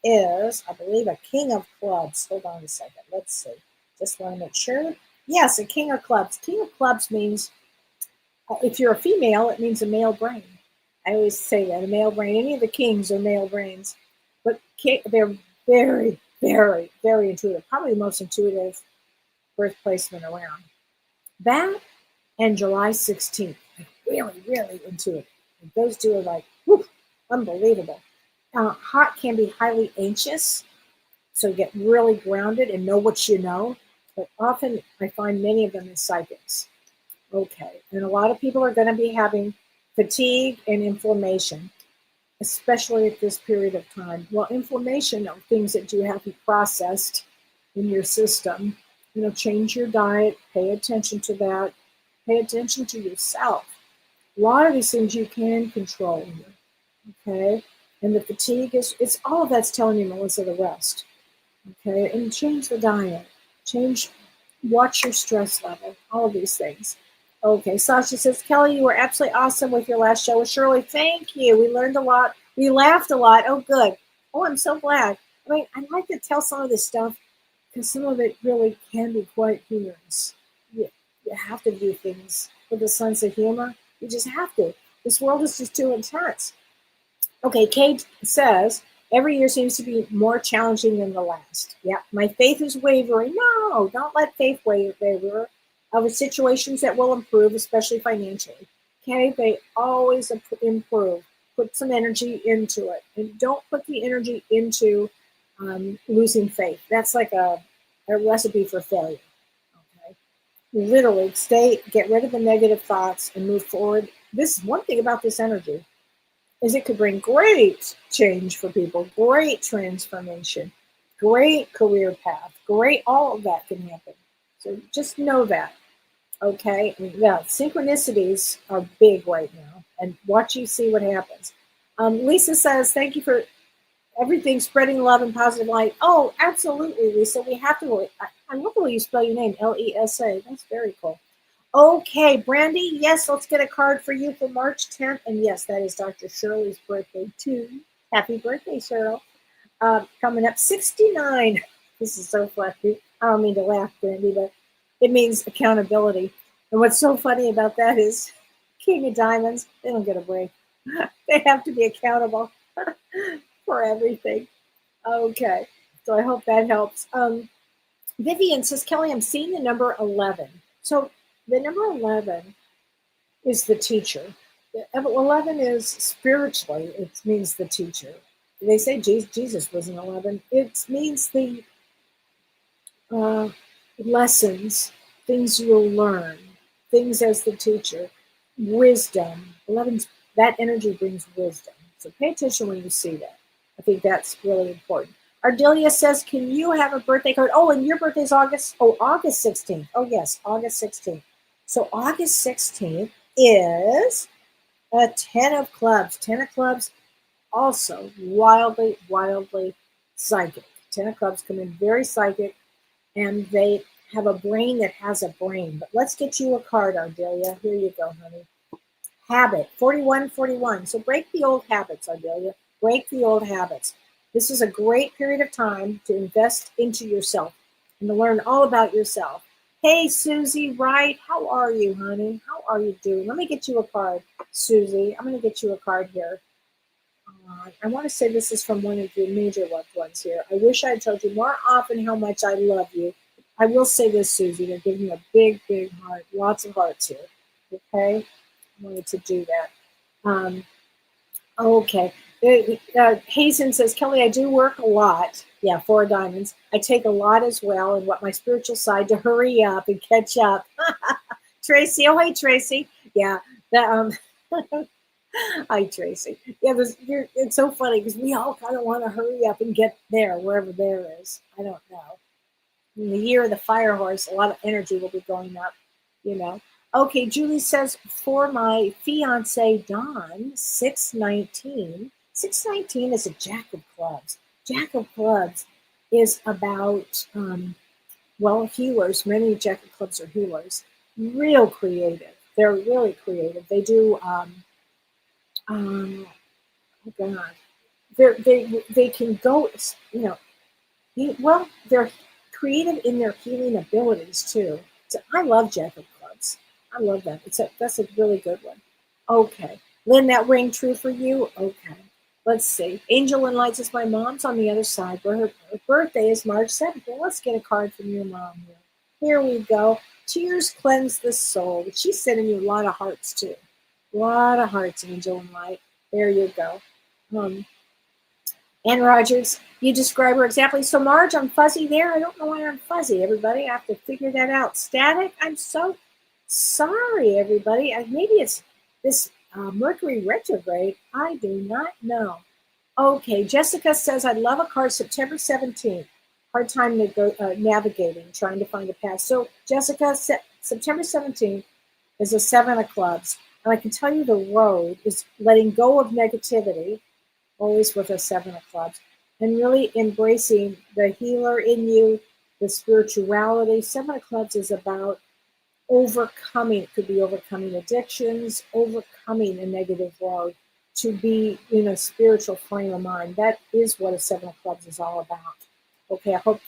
is, I believe, a King of Clubs. Hold on a second. Let's see. Just want to make sure. Yes, a King of Clubs. King of Clubs means, if you're a female, it means a male brain. I always say that, a male brain. Any of the kings are male brains. But they're very, very, very intuitive. Probably the most intuitive birth placement around. That and July 16th. Really, really intuitive. Those two are like, whew, unbelievable. Hot can be highly anxious, so get really grounded and know what you know. But often I find many of them as psychics. Okay, and a lot of people are going to be having fatigue and inflammation, especially at this period of time. Well, inflammation are things that you have to be processed in your system. Change your diet, pay attention to that, pay attention to yourself. A lot of these things you can control, okay? And the fatigue it's all of that's telling you, Melissa, the rest, okay? And change the diet, watch your stress level, all of these things. Okay, Sasha says, Kellee, you were absolutely awesome with your last show with Shirley. Thank you. We learned a lot. We laughed a lot. Oh, good. Oh, I'm so glad. I mean, I like to tell some of this stuff because some of it really can be quite humorous. You have to do things with a sense of humor. You just have to. This world is just too intense. Okay, Kate says, every year seems to be more challenging than the last. Yeah, my faith is wavering. No, don't let faith waver over situations that will improve, especially financially. Okay, they always improve. Put some energy into it. And don't put the energy into losing faith. That's like a recipe for failure. Okay, literally get rid of the negative thoughts and move forward. This is one thing about this energy is it could bring great change for people, great transformation, great career path, great, all of that can happen. So just know that, okay? And yeah, synchronicities are big right now, and watch you see what happens. Lisa says, thank you for everything, spreading love and positive light. Oh, absolutely, Lisa. We have to. I love the way you spell your name, Lesa. That's very cool. Okay, Brandy, yes, let's get a card for you for March 10th. And yes, that is Dr. Shirley's birthday, too. Happy birthday, Cheryl. Coming up, 69. This is so funny. I don't mean to laugh, Brandy, but it means accountability. And what's so funny about that is King of Diamonds, they don't get a break. They have to be accountable for everything. Okay, so I hope that helps. Vivian says, Kelly, I'm seeing the number 11. So the number 11 is the teacher. 11 is spiritually, it means the teacher. They say Jesus was an 11. It means the lessons, things you'll learn, things as the teacher, wisdom. 11's, that energy brings wisdom. So pay attention when you see that. I think that's really important. Ardelia says, can you have a birthday card? Oh, and your birthday's August 16th. Oh, yes, August 16th. So August 16th is a 10 of clubs. 10 of clubs, also wildly, wildly psychic. 10 of clubs come in very psychic, and they have a brain that has a brain. But let's get you a card, Ardelia. Here you go, honey. Habit, 4141. So break the old habits, Ardelia. Break the old habits. This is a great period of time to invest into yourself and to learn all about yourself. Hey, Susie Wright, how are you, honey? How are you doing? Let me get you a card, Susie. I'm going to get you a card here. I want to say this is from one of your major loved ones here. I wish I had told you more often how much I love you. I will say this, Susie. They're giving you a big, big heart. Lots of hearts here. Okay? I wanted to do that. Okay. Hazen says, Kelly, I do work a lot. Yeah, 4 of diamonds. I take a lot as well, and what my spiritual side to hurry up and catch up. Tracy, oh, hey, Tracy. Yeah, that, hi, Tracy. Yeah, it's so funny because we all kind of want to hurry up and get there, wherever there is. I don't know. In the year of the fire horse, a lot of energy will be going up, you know. Okay, Julie says, for my fiance, Don, 619. 619 is a jack of clubs. Jack of clubs is about, healers. Many jack of clubs are healers. Real creative. They're really creative. They do, oh God. They can go, they're creative in their healing abilities too. So I love jack of clubs. I love that. That's a really good one. Okay. Lynn, that ring true for you? Okay. Let's see. Angel and Lights is my mom's on the other side, but her birthday is March 7th. Well, let's get a card from your mom here. Here we go. Tears cleanse the soul. She's sending you a lot of hearts too. A lot of hearts, Angel and Light. There you go. Ann Rogers, you describe her exactly. So Marge, I'm fuzzy there. I don't know why I'm fuzzy, everybody. I have to figure that out. Static, I'm so sorry, everybody. Maybe it's this Mercury retrograde. I do not know. Okay, Jessica says, I love a card September 17th. Hard time navigating, trying to find a path. So Jessica, September 17th is a 7 of clubs. And I can tell you the road is letting go of negativity, always with a 7 of clubs, and really embracing the healer in you, the spirituality. 7 of clubs is about overcoming. It could be overcoming addictions, overcoming a negative road, to be in a spiritual frame of mind. That is what a 7 of clubs is all about. Okay, I hope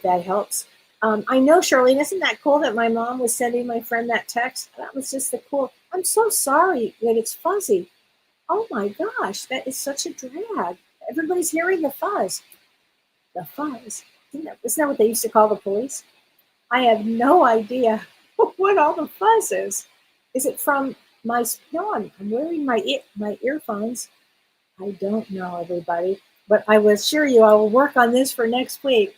that helps. I know, Charlene, isn't that cool that my mom was sending my friend that text? That was just the cool. I'm so sorry that it's fuzzy. Oh my gosh, that is such a drag. Everybody's hearing the fuzz. The fuzz. Isn't that what they used to call the police? I have no idea what all the fuzz is. Is it from my, no, I'm wearing my earphones. I don't know, everybody, but I will assure you I will work on this for next week.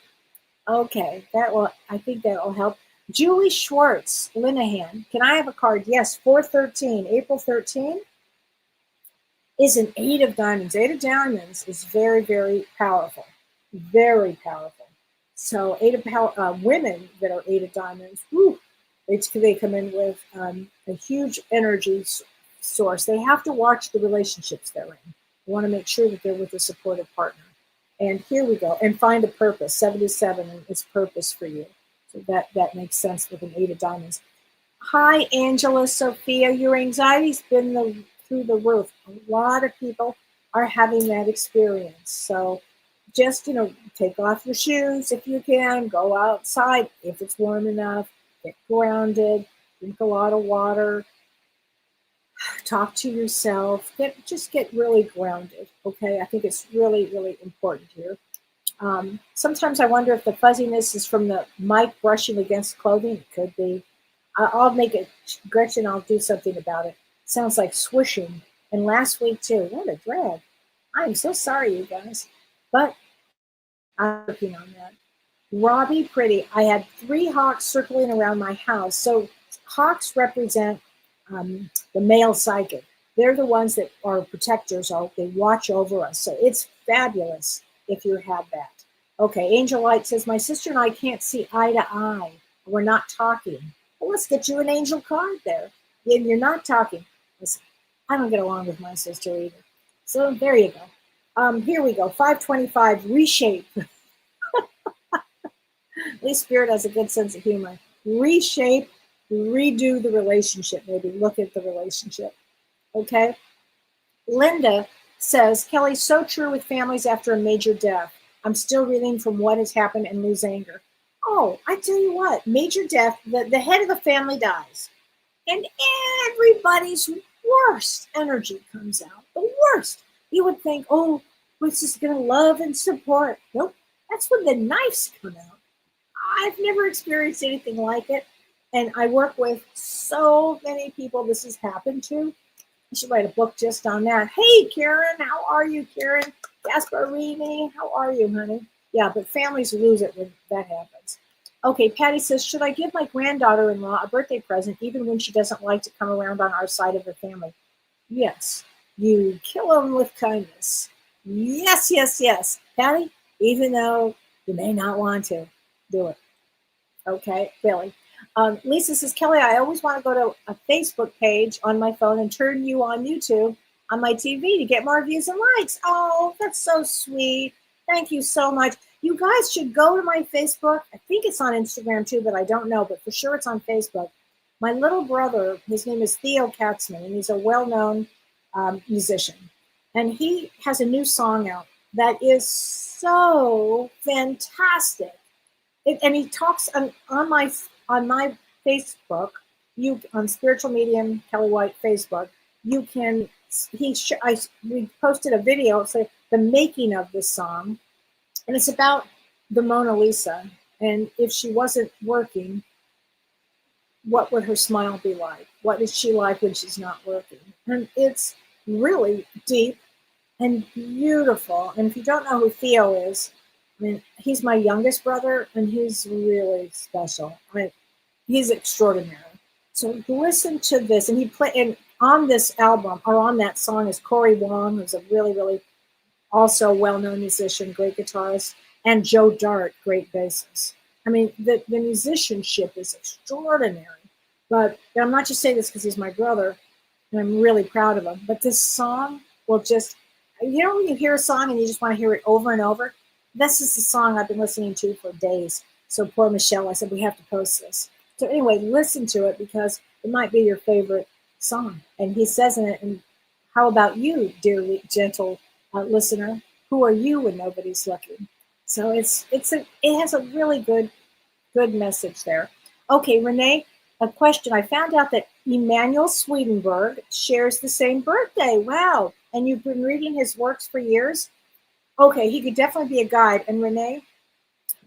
Okay, I think that will help. Julie Schwartz, Linehan, can I have a card? Yes, 413, April 13 is an 8 of diamonds. 8 of diamonds is very, very powerful. Very powerful. So 8 of women that are 8 of diamonds, they come in with a huge energy source. They have to watch the relationships they're in. They want to make sure that they're with a supportive partner. And here we go. And find a purpose. 77 is purpose for you. So that makes sense with an 8 of diamonds. Hi, Angela, Sophia. Your anxiety's been through the roof. A lot of people are having that experience. So just, take off your shoes if you can. Go outside if it's warm enough. Get grounded. Drink a lot of water. Talk to yourself. Just get really grounded. Okay, I think it's really, really important here. Sometimes I wonder if the fuzziness is from the mic brushing against clothing. It could be. I'll make it, Gretchen, I'll do something about it. Sounds like swishing. And last week, too. What a drag. I'm so sorry, you guys. But I'm working on that. Robbie Pretty, I had 3 hawks circling around my house. So hawks represent the male psychic. They're the ones that are protectors. They watch over us. So it's fabulous if you have that. Okay, Angel Light says, my sister and I can't see eye to eye. We're not talking. Well, let's get you an angel card there. You're not talking. Listen, I don't get along with my sister either. So there you go. Here we go. 525, reshape. At least Spirit has a good sense of humor. Reshape, redo the relationship, maybe look at the relationship. Okay? Linda says, Kellee, so true with families after a major death. I'm still reeling from what has happened and lose anger. Oh, I tell you what, major death, the head of the family dies. And everybody's worst energy comes out. The worst. You would think, oh, we're just going to love and support. Nope. That's when the knives come out. I've never experienced anything like it. And I work with so many people this has happened to. I should write a book just on that. Hey, Karen, how are you, Karen? Gasparini, how are you, honey? Yeah, but families lose it when that happens. Okay, Patty says, should I give my granddaughter-in-law a birthday present even when she doesn't like to come around on our side of the family? Yes, you kill them with kindness. Yes, yes, yes. Patty, even though you may not want to, do it. Okay, Billy. Lisa says, Kellee, I always want to go to a Facebook page on my phone and turn you on YouTube on my TV to get more views and likes. Oh, that's so sweet. Thank you so much. You guys should go to my Facebook. I think it's on Instagram too, but I don't know. But for sure it's on Facebook. My little brother, his name is Theo Katzman, and he's a well-known musician. And he has a new song out that is so fantastic. And he talks on my Facebook, you on Spiritual Medium Kellee White Facebook. You can we posted a video, so the making of this song, and it's about the Mona Lisa. And if she wasn't working, what would her smile be like? What is she like when she's not working? And it's really deep and beautiful. And if you don't know who Theo is, I mean, he's my youngest brother, and he's really special. I mean, he's extraordinary. So listen to this, and and on this album, or on that song, is Corey Wong, who's a really, really also well-known musician, great guitarist, and Joe Dart, great bassist. I mean, the musicianship is extraordinary. But I'm not just saying this because he's my brother, and I'm really proud of him. But this song will just, when you hear a song and you just want to hear it over and over, this is the song I've been listening to for days. So poor Michelle, I said, we have to post this. So anyway, listen to it because it might be your favorite song. And he says in it, and how about you, dear gentle listener? Who are you when nobody's looking? So it has a really good message there. Okay, Renee, a question. I found out that Emanuel Swedenborg shares the same birthday. Wow. And you've been reading his works for years? Okay, he could definitely be a guide. And Renee,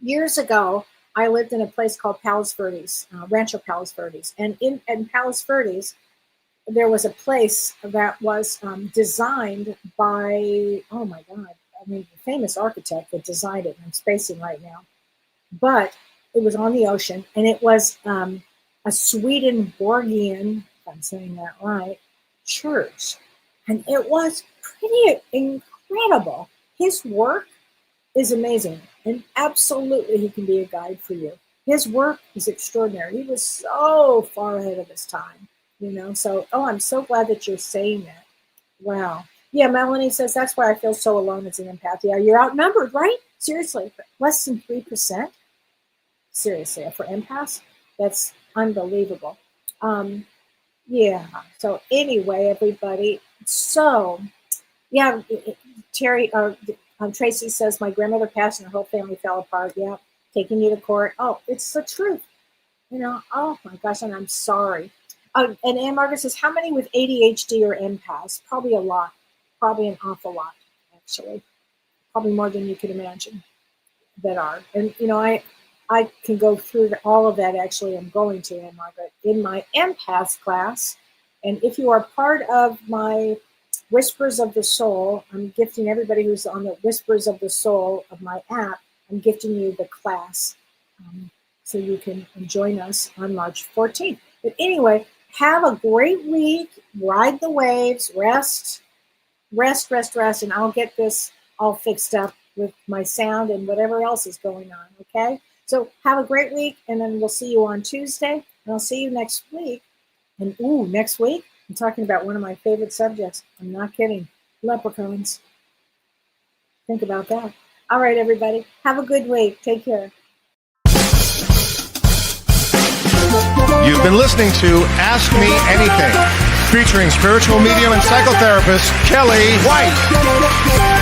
years ago, I lived in a place called Palos Verdes, Rancho Palos Verdes. And in Palos Verdes, there was a place that was designed by, oh my God, the famous architect that designed it. I'm spacing right now. But it was on the ocean, and it was a Swedenborgian, if I'm saying that right, church. And it was pretty incredible. His work is amazing, and absolutely he can be a guide for you. His work is extraordinary. He was so far ahead of his time, So, I'm so glad that you're saying that. Wow. Yeah, Melanie says, that's why I feel so alone as an empath. Yeah, you're outnumbered, right? Seriously, less than 3%? Seriously, for empaths? That's unbelievable. Yeah, so anyway, everybody. So, yeah, Terry, Tracy says, my grandmother passed and her whole family fell apart. Yeah, taking you to court. Oh, it's the truth. Oh my gosh, and I'm sorry. And Ann Margaret says, how many with ADHD or empaths? Probably a lot. Probably an awful lot, actually. Probably more than you could imagine that are. And, I can go through all of that, actually. I'm going to, Ann Margaret, in my empaths class. And if you are part of my Whispers of the Soul, I'm gifting everybody who's on the Whispers of the Soul of my app, I'm gifting you the class so you can join us on March 14th. But anyway, have a great week. Ride the waves. Rest, and I'll get this all fixed up with my sound and whatever else is going on, okay? So have a great week, and then we'll see you on Tuesday, and I'll see you next week. And next week, I'm talking about one of my favorite subjects. I'm not kidding. Leprechauns. Think about that. All right, everybody. Have a good week. Take care. You've been listening to Ask Me Anything, featuring spiritual medium and psychotherapist Kellee White.